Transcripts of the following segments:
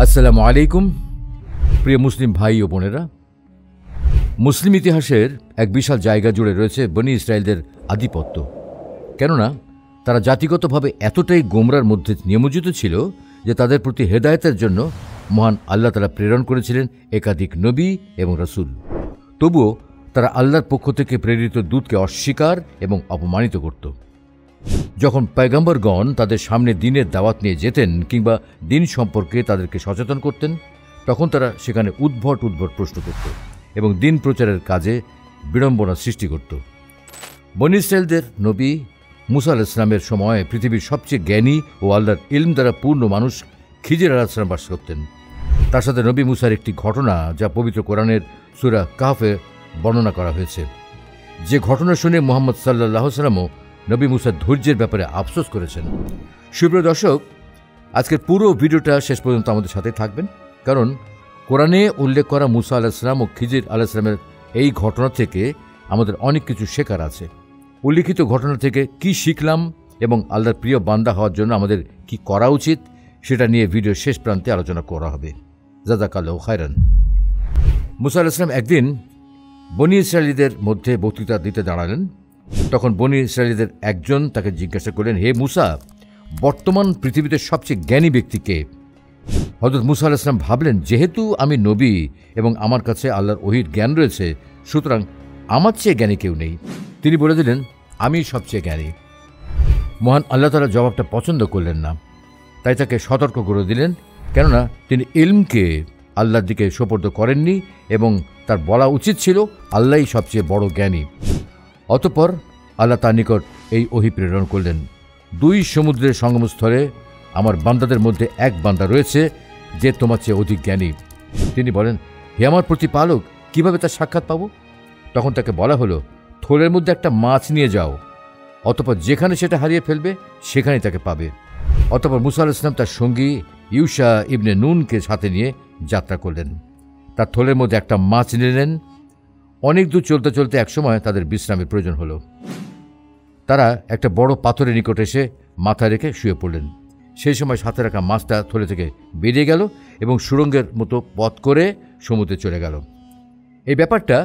আসসালামু আলাইকুম প্রিয় মুসলিম ভাই ও বোনেরা। মুসলিম ইতিহাসের এক বিশাল জায়গা জুড়ে রয়েছে বনি ইসরায়েলদের আধিপত্য। কেননা তারা জাতিগতভাবে এতটাই গোমরার মধ্যে নিমজ্জিত ছিল যে তাদের প্রতি হেদায়েতের জন্য মহান আল্লাহ তাআলা প্রেরণ করেছিলেন একাধিক নবী এবং রাসূল। তবুও তারা আল্লাহর পক্ষ থেকে প্রেরিত দূতকে অস্বীকার এবং অপমানিত করত। যখন পয়গম্বরগণ তাদের সামনে দ্বীনের দাওয়াত নিয়ে যেতেন কিংবা দ্বীন সম্পর্কে তাদেরকে সচেতন করতেন, তখন তারা সেখানে উদ্ভট প্রশ্ন করত এবং দ্বীন প্রচারের কাজে বিড়ম্বনা সৃষ্টি করত। বনী ইসরায়েলদের নবী মুসা আলাইহিস সালামের সময় পৃথিবীর সবচেয়ে জ্ঞানী ও আল্লাহর ইলম দ্বারা পূর্ণ মানুষ খিজির আলাইহিস সালাম বাস করতেন। তার সাথে নবী মুসার একটি ঘটনা যা পবিত্র কোরআনের সূরা কাহফে বর্ণনা করা হয়েছে। যে ঘটনা শুনে মুহাম্মদ সাল্লাল্লাহু আলাইহি ওয়াসাল্লামও নবী মুসার ধৈর্যের ব্যাপারে আফসোস করেছেন। সুপ্রিয় দর্শক, আজকের পুরো ভিডিওটা শেষ পর্যন্ত আমাদের সাথে থাকবেন, কারণ কোরআনে উল্লেখ করা মুসা আলাইহিস সালাম ও খিজির আলাইহিস সালামের এই ঘটনা থেকে আমাদের অনেক কিছু শেখার আছে। উল্লিখিত ঘটনা থেকে কি শিখলাম এবং আল্লাহর প্রিয় বান্দা হওয়ার জন্য আমাদের কি করা উচিত সেটা নিয়ে ভিডিও শেষ প্রান্তে আলোচনা করা হবে। জাযাকাল্লাহু খায়রান। মুসা আলাইহিস সালাম একদিন বনী ইসরায়েলীদের মধ্যে বক্তৃতা দিতে দাঁড়ালেন। তখন বনী ইসরায়েলীদের একজন তাকে জিজ্ঞাসা করলেন, হে মুসা, বর্তমান পৃথিবীতে সবচেয়ে জ্ঞানী ব্যক্তিকে? হযরত মুসা আলাইহিস সালাম ভাবলেন, যেহেতু আমি নবী এবং আমার কাছে আল্লাহর ওহীর জ্ঞান রয়েছে, সুতরাং আমার চেয়ে জ্ঞানী কেউ নেই। তিনি বলে দিলেন, আমি সবচেয়ে জ্ঞানী। মহান আল্লাহ তাআলা জবাবটা পছন্দ করলেন না, তাই তাকে সতর্ক করে দিলেন, কেননা তিনি ইলমকে আল্লাহর দিকে সোপর্দ করেননি এবং তার বলা উচিত ছিল আল্লাহই সবচেয়ে বড় জ্ঞানী। অতঃপর আল্লাহ তার নিকট এই ওহী প্রেরণ করলেন, দুই সমুদ্রের সঙ্গমস্থলে আমার বান্দাদের মধ্যে এক বান্দা রয়েছে যে তোমার চেয়ে অধিক জ্ঞানী। তিনি বলেন, হে আমার প্রতিপালক, কিভাবে তার সাক্ষাৎ পাব? তখন তাকে বলা হলো, থলের মধ্যে একটা মাছ নিয়ে যাও, অতঃপর যেখানে সেটা হারিয়ে ফেলবে সেখানেই তাকে পাবে। অতঃপর মুসা আলাইহিস সালাম তার সঙ্গী ইউশা ইবনে নুনকে সাথে নিয়ে যাত্রা করলেন। তার থলের মধ্যে একটা মাছ নিলেন। অনেক দূর চলতে চলতে একসময় তাদের বিশ্রামের প্রয়োজন হলো। তারা একটা বড় পাথরের নিকট এসে মাথা রেখে শুয়ে পড়লেন। সেই সময় সাথে রাখা মাছটা থলে থেকে বেরিয়ে গেল এবং সুড়ঙ্গের মতো পথ করে সমুদ্রে চলে গেল। এই ব্যাপারটা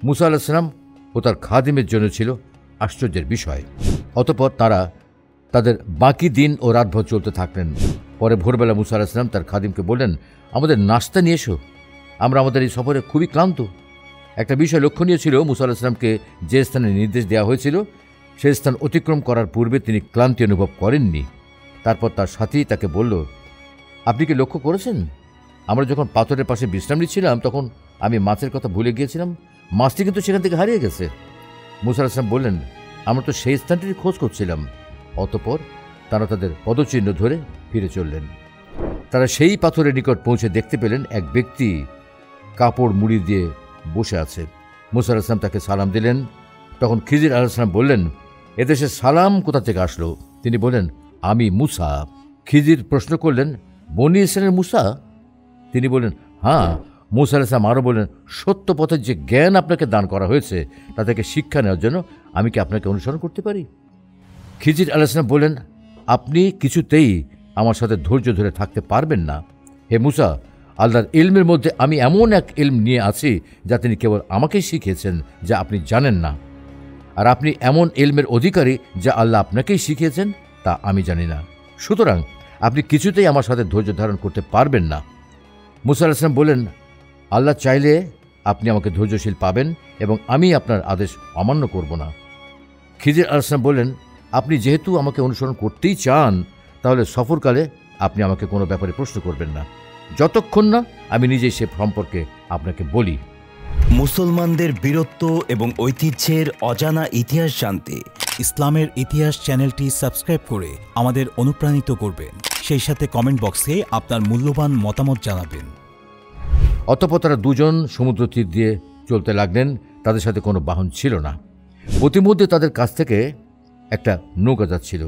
মুসা আলাইহিস সালাম ও তার খাদিমের জন্য ছিল আশ্চর্যের বিষয়। অতঃপর তারা তাদের বাকি দিন ও রাতভর চলতে থাকলেন। পরে ভোরবেলা মুসা আলাইহিস সালাম তার খাদিমকে বললেন, আমাদের নাস্তা নিয়ে এসো, আমরা আমাদের এই সফরে খুবই ক্লান্ত। একটা বিষয় লক্ষণীয় ছিল, মুসা আলাইহিস সালামকে যে স্থানে নির্দেশ দেওয়া হয়েছিল সেই স্থান অতিক্রম করার পূর্বে তিনি ক্লান্তি অনুভব করেননি। তারপর তার সাথী তাকে বলল, আপনি কি লক্ষ্য করেছেন, আমরা যখন পাথরের পাশে বিশ্রাম নিচ্ছিলাম তখন আমি মাছের কথা ভুলে গিয়েছিলাম, মাছটি কিন্তু সেখান থেকে হারিয়ে গেছে। মুসা আলাইহিস সালাম বললেন, আমরা তো সেই স্থানটির খোঁজ করছিলাম। অতঃপর তারা তাদের পদচিহ্ন ধরে ফিরে চললেন। তারা সেই পাথরের নিকট পৌঁছে দেখতে পেলেন এক ব্যক্তি কাপড় মুড়ি দিয়ে বসে আছে। মুসা আলাইহিস সালাম তাকে সালাম দিলেন। তখন খিজির আলাইহিস সালাম বললেন, এদেশে সালাম কোথা থেকে আসলো? তিনি বললেন, আমি মুসা। খিজির প্রশ্ন করলেন, বনী ইসরায়েলের মুসা? তিনি বললেন, হ্যাঁ। মুসা আলাইহিস সালাম আরও বললেন, সত্য পথের যে জ্ঞান আপনাকে দান করা হয়েছে তা থেকে শিক্ষা নেওয়ার জন্য আমি কি আপনাকে অনুসরণ করতে পারি? খিজির আলাইহিস সালাম বললেন, আপনি কিছুতেই আমার সাথে ধৈর্য ধরে থাকতে পারবেন না। হে মুসা, আল্লাহর ইলমের মধ্যে আমি এমন এক ইলম নিয়ে আছি যা তিনি কেবল আমাকেই শিখিয়েছেন, যা আপনি জানেন না। আর আপনি এমন ইলমের অধিকারী যা আল্লাহ আপনাকেই শিখিয়েছেন, তা আমি জানি না। সুতরাং আপনি কিছুতেই আমার সাথে ধৈর্য ধারণ করতে পারবেন না। মুসা আলাইহিস সালাম বললেন, আল্লাহ চাইলে আপনি আমাকে ধৈর্যশীল পাবেন এবং আমি আপনার আদেশ অমান্য করব না। খিজির আলাইহিস সালাম বললেন, আপনি যেহেতু আমাকে অনুসরণ করতেই চান, তাহলে সফরকালে আপনি আমাকে কোনো ব্যাপারে প্রশ্ন করবেন না, যতক্ষণ না আমি নিজেই সে সম্পর্কে আপনাকে বলি। মুসলমানদের বীরত্ব এবং ঐতিহ্যের অজানা ইতিহাস জানতে ইসলামের ইতিহাস চ্যানেলটি সাবস্ক্রাইব করে আমাদের অনুপ্রাণিত করবেন। সেই সাথে কমেন্ট বক্সে আপনার মূল্যবান মতামত জানাবেন। অতঃপর তারা দুজন সমুদ্র তীর দিয়ে চলতে লাগলেন। তাদের সাথে কোনো বাহন ছিল না। প্রতিমধ্যে তাদের কাছ থেকে একটা নৌকা যাচ্ছিল।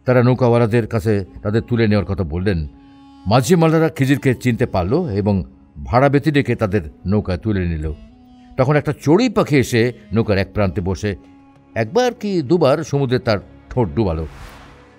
তারা নৌকাওয়ালাদের কাছে তাদের তুলে নেওয়ার কথা বললেন। মাঝি মাল্লারা খিজিরকে চিনতে পারল এবং ভাড়া বেঁধে ডেকে তাদের নৌকায় তুলে নিল। তখন একটা চড়ুই পাখি এসে নৌকার এক প্রান্তে বসে একবার কি দুবার সমুদ্রে তার ঠোঁট ডুবালো।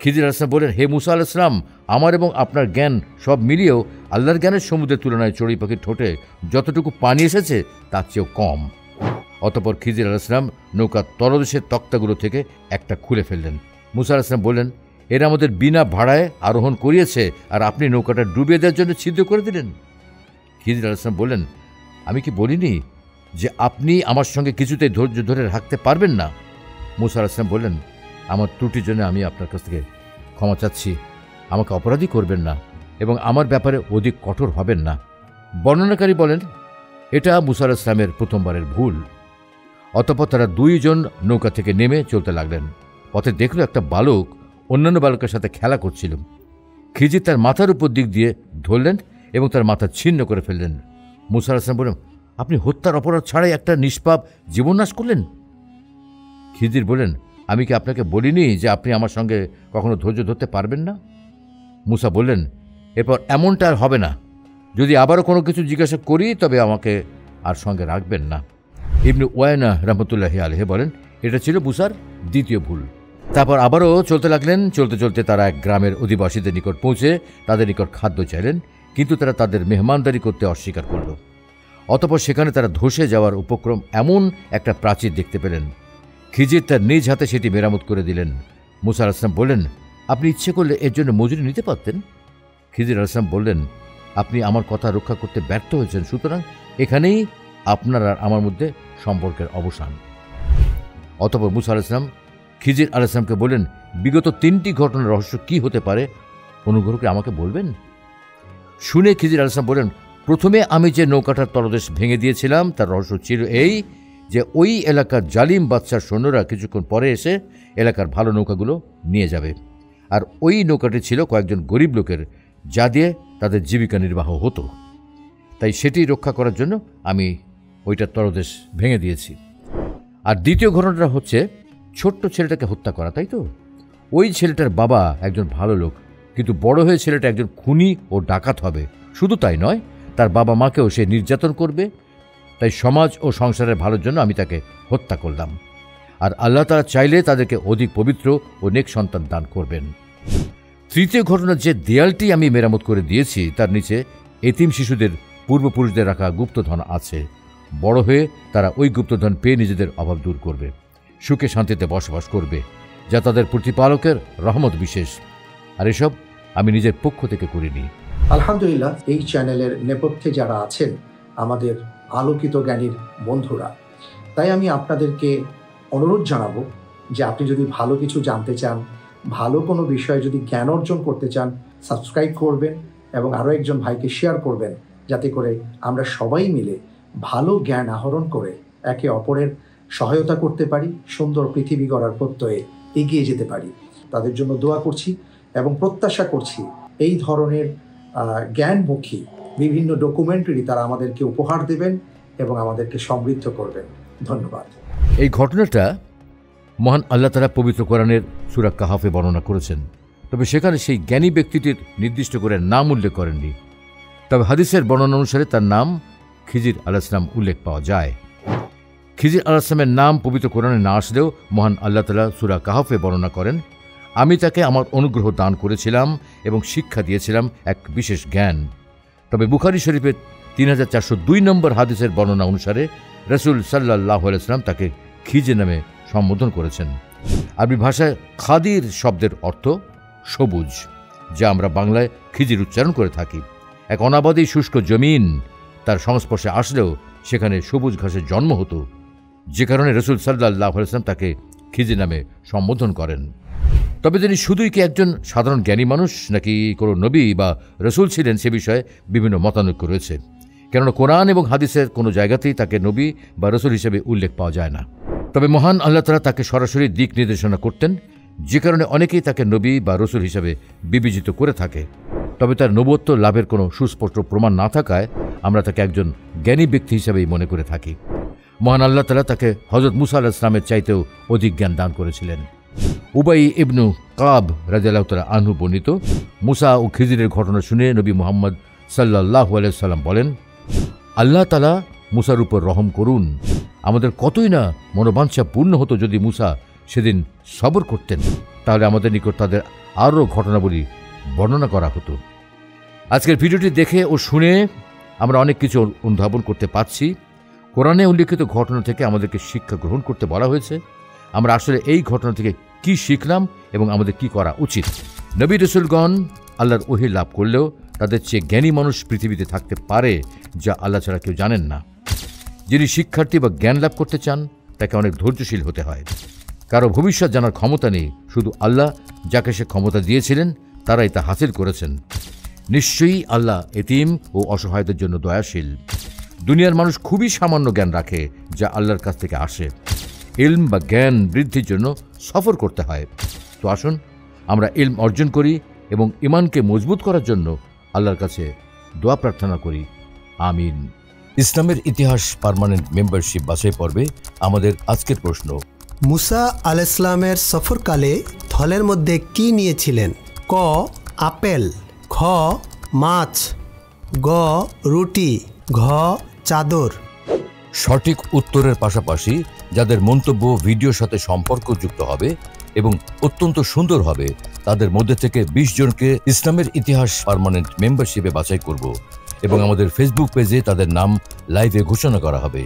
খিজির আলাইহিসসালাম বললেন, হে মুসা আলাইহিসসালাম, আমার এবং আপনার জ্ঞান সব মিলিয়েও আল্লাহর জ্ঞানের সমুদ্রের তুলনায় চড়ুই পাখির ঠোঁটে যতটুকু পানি এসেছে তার চেয়েও কম। অতঃপর খিজির আলাইহিসসালাম নৌকার তলদেশের তক্তাগুলো থেকে একটা খুলে ফেললেন। মুসা আলাইহিসসালাম বললেন, এরা আমাদের বিনা ভাড়ায় আরোহণ করিয়েছে, আর আপনি নৌকাটা ডুবিয়ে দেওয়ার জন্য ছিদ্র করে দিলেন। খিজির আলাইহিসসালাম বললেন, আমি কি বলিনি যে আপনি আমার সঙ্গে কিছুতেই ধৈর্য ধরে রাখতে পারবেন না? মুসা আলাইহিসসালাম বললেন, আমার ত্রুটির জন্য আমি আপনার কাছ থেকে ক্ষমা চাচ্ছি, আমাকে অপরাধী করবেন না এবং আমার ব্যাপারে অধিক কঠোর হবেন না। বর্ণনাকারী বলেন, এটা মুসা আলাইহিসসালামের প্রথমবারের ভুল। অতঃপর তারা দুইজন নৌকা থেকে নেমে চলতে লাগলেন। পথে দেখল একটা বালক অন্যান্য বালকের সাথে খেলা করছিল। খিজির তার মাথার উপর দিক দিয়ে ধরলেন এবং তার মাথা ছিন্ন করে ফেললেন। মুসা আলাইহিসসালাম বললেন, আপনি হত্যার অপরাধ ছাড়াই একটা নিষ্পাপ জীবননাশ করলেন। খিজির বললেন, আমি কি আপনাকে বলিনি যে আপনি আমার সঙ্গে কখনো ধৈর্য ধরতে পারবেন না? মুসা বললেন, এরপর এমনটা আর হবে না। যদি আবারও কোনো কিছু জিজ্ঞাসা করি তবে আমাকে আর সঙ্গে রাখবেন না। ইবনে ওয়ায়না রহমতুল্লাহি আলাইহি বলেন, এটা ছিল মুসার দ্বিতীয় ভুল। তারপর আবারও চলতে লাগলেন। চলতে চলতে তারা এক গ্রামের অধিবাসীদের নিকট পৌঁছে তাদের নিকট খাদ্য চাইলেন, কিন্তু তারা তাদের মেহমানদারি করতে অস্বীকার করল। অতঃপর সেখানে তারা ধসে যাওয়ার উপক্রম এমন একটা প্রাচীর দেখতে পেলেন। খিজির তার নিজ হাতে সেটি মেরামত করে দিলেন। মুসা আলাইহিসসালাম বললেন, আপনি ইচ্ছে করলে এর জন্য মজুরি নিতে পারতেন। খিজির আলাইহিসসালাম বললেন, আপনি আমার কথা রক্ষা করতে ব্যর্থ হয়েছেন, সুতরাং এখানেই আপনার আর আমার মধ্যে সম্পর্কের অবসান। অতঃপর মুসা আলাইহিসসালাম খিজির আলাইহিসসালামকে বললেন, বিগত 3টি ঘটনার রহস্য কি হতে পারে, অনুগ্রহ করে আমাকে বলবেন। শুনে খিজির আলাইহিসসালাম বললেন, প্রথমে আমি যে নৌকাটার তলদেশ ভেঙে দিয়েছিলাম তার রহস্য ছিল এই যে ওই এলাকার জালিম বাদশার সৈন্যরা কিছুক্ষণ পরে এসে এলাকার ভালো নৌকাগুলো নিয়ে যাবে, আর ওই নৌকাটি ছিল কয়েকজন গরিব লোকের, যা দিয়ে তাদের জীবিকা নির্বাহ হতো। তাই সেটি রক্ষা করার জন্য আমি ওইটার তলদেশ ভেঙে দিয়েছি। আর দ্বিতীয় ঘটনাটা হচ্ছে ছোট্ট ছেলেটাকে হত্যা করা, তাই তো? ওই ছেলেটার বাবা একজন ভালো লোক, কিন্তু বড় হয়ে ছেলেটা একজন খুনি ও ডাকাত হবে। শুধু তাই নয়, তার বাবা মাকেও সে নির্যাতন করবে। তাই সমাজ ও সংসারের ভালোর জন্য আমি তাকে হত্যা করলাম, আর আল্লাহ তাআলা চাইলে তাদেরকে অধিক পবিত্র ও নেক সন্তান দান করবেন। তৃতীয় ঘটনা, যে দেয়ালটি আমি মেরামত করে দিয়েছি তার নিচে এতিম শিশুদের পূর্বপুরুষদের রাখা গুপ্তধন আছে। বড় হয়ে তারা ওই গুপ্তধন পেয়ে নিজেদের অভাব দূর করবে, সুখে শান্তিতে বসবাস করবে, যা তাদের প্রতিপালকের রহমত বিশেষ। আর এসব আমি নিজের পক্ষ থেকে করিনি। আলহামদুলিল্লাহ, এই চ্যানেলের নেপথ্যে যারা আছেন আমাদের আলোকিত জ্ঞানীর বন্ধুরা, তাই আমি আপনাদেরকে অনুরোধ জানাবো যে আপনি যদি ভালো কিছু জানতে চান, ভালো কোনো বিষয়ে যদি জ্ঞান অর্জন করতে চান, সাবস্ক্রাইব করবেন এবং আরও একজন ভাইকে শেয়ার করবেন, যাতে করে আমরা সবাই মিলে ভালো জ্ঞান আহরণ করে একে অপরের সহায়তা করতে পারি, সুন্দর পৃথিবী গড়ার প্রত্যয়ে এগিয়ে যেতে পারি। তাদের জন্য দোয়া করছি এবং প্রত্যাশা করছি এই ধরনের জ্ঞানমুখী বিভিন্ন ডকুমেন্টারি তারা আমাদেরকে উপহার দেবেন এবং আমাদেরকে সমৃদ্ধ করবেন। ধন্যবাদ। এই ঘটনাটা মহান আল্লাহ তাআলা পবিত্র কোরআনের সূরা কাহাফে বর্ণনা করেছেন, তবে সেখানে সেই জ্ঞানী ব্যক্তিটির নির্দিষ্ট করে নাম উল্লেখ করেননি। তবে হাদিসের বর্ণনা অনুসারে তার নাম খিজির আলাইহিসসালাম উল্লেখ পাওয়া যায়। খিজির আলাইহিসসালামের নাম পবিত্র কোরআনে না আসলেও মহান আল্লাহ তাআলা সূরা কাহাফে বর্ণনা করেন, আমি তাকে আমার অনুগ্রহ দান করেছিলাম এবং শিক্ষা দিয়েছিলাম এক বিশেষ জ্ঞান। তবে বুখারী শরীফের 3402 নম্বর হাদিসের বর্ণনা অনুসারে রাসূল সাল্লাল্লাহু আলাইহি ওয়াসাল্লাম তাকে খিজির নামে সম্বোধন করেছেন। আরবি ভাষায় খাদির শব্দের অর্থ সবুজ, যা আমরা বাংলায় খিজির উচ্চারণ করে থাকি। এক অনাবাদী শুষ্ক জমিন তার সংস্পর্শে আসলেও সেখানে সবুজ ঘাসের জন্ম হতো, যে কারণে রাসূল সাল্লাল্লাহু আলাইহি ওয়াসাল্লাম তাকে খিজির নামে সম্বোধন করেন। তবে তিনি শুধুই কি একজন সাধারণ জ্ঞানী মানুষ নাকি কোনো নবী বা রসুল ছিলেন সে বিষয়ে বিভিন্ন মতানৈক্য রয়েছে, কেননা কোরআন এবং হাদিসের কোনো জায়গাতেই তাকে নবী বা রসুল হিসেবে উল্লেখ পাওয়া যায় না। তবে মহান আল্লাহ তাআলা তাকে সরাসরি দিক নির্দেশনা করতেন, যে কারণে অনেকেই তাকে নবী বা রসুল হিসেবে বিবেচিত করে থাকে। তবে তার নবুয়ত্ব লাভের কোনো সুস্পষ্ট প্রমাণ না থাকায় আমরা তাকে একজন জ্ঞানী ব্যক্তি হিসেবেই মনে করে থাকি। মহান আল্লাহ তাআলা তাকে হযরত মুসা আলাইহিস সালামের চাইতেও অধিক জ্ঞান দান করেছিলেন। উবাই ইবনু কাব রাদিয়াল্লাহু তাআলা আনহু বর্ণিত মুসা ও খিজিরের ঘটনা শুনে নবী মুহাম্মদ সাল্লাল্লাহু আলাইহি সাল্লাম বলেন, আল্লাহ তাআলা মুসার উপর রহম করুন। আমাদের কতই না মনোবাঞ্ছা পূর্ণ হতো যদি মুসা সেদিন সবর করতেন, তাহলে আমাদের নিকট তাদের আরও ঘটনাবলী বর্ণনা করা হতো। আজকের ভিডিওটি দেখে ও শুনে আমরা অনেক কিছু অনুধাবন করতে পারছি। কোরআনে উল্লিখিত ঘটনা থেকে আমাদেরকে শিক্ষা গ্রহণ করতে বলা হয়েছে। আমরা আসলে এই ঘটনা থেকে কি শিখলাম এবং আমাদের কি করা উচিত। নবী রাসূলগণ আল্লাহর ওহী লাভ করলেও তাদের চেয়ে জ্ঞানী মানুষ পৃথিবীতে থাকতে পারে, যা আল্লাহ ছাড়া কেউ জানেন না। যিনি শিক্ষার্থী বা জ্ঞান লাভ করতে চান তাকে অনেক ধৈর্যশীল হতে হয়। কারো ভবিষ্যৎ জানার ক্ষমতা নেই, শুধু আল্লাহ যাকে সে ক্ষমতা দিয়েছিলেন তারাই তা হাসিল করেছেন। নিশ্চয়ই আল্লাহ এতিম ও অসহায়দের জন্য দয়াশীল। দুনিয়ার মানুষ খুবই সামান্য জ্ঞান রাখে, যা আল্লাহর কাছ থেকে আসে। ইলম বা জ্ঞান বৃদ্ধির জন্য সফর করতে হয়। তো আসুন আমরা ইলম অর্জন করি এবং ঈমানকে মজবুত করার জন্য আল্লাহর কাছে দোয়া প্রার্থনা করি। আমিন। ইসলামের ইতিহাস পার্মানেন্ট মেম্বারশিপ বাছাই পর্বে আমাদের আজকের প্রশ্ন: মুসা আলাইহিসসালামের সফরকালে থলের মধ্যে কি নিয়েছিলেন? ক আপেল, খ মাছ, গ রুটি, ঘ চাদর। সঠিক উত্তরের পাশাপাশি যাদের মন্তব্য ভিডিওর সাথে সম্পর্কযুক্ত হবে এবং অত্যন্ত সুন্দর হবে, তাদের মধ্যে থেকে 20 জনকে ইসলামের ইতিহাস পার্মানেন্ট মেম্বারশিপে বাছাই করব এবং আমাদের ফেসবুক পেজে তাদের নাম লাইভে ঘোষণা করা হবে।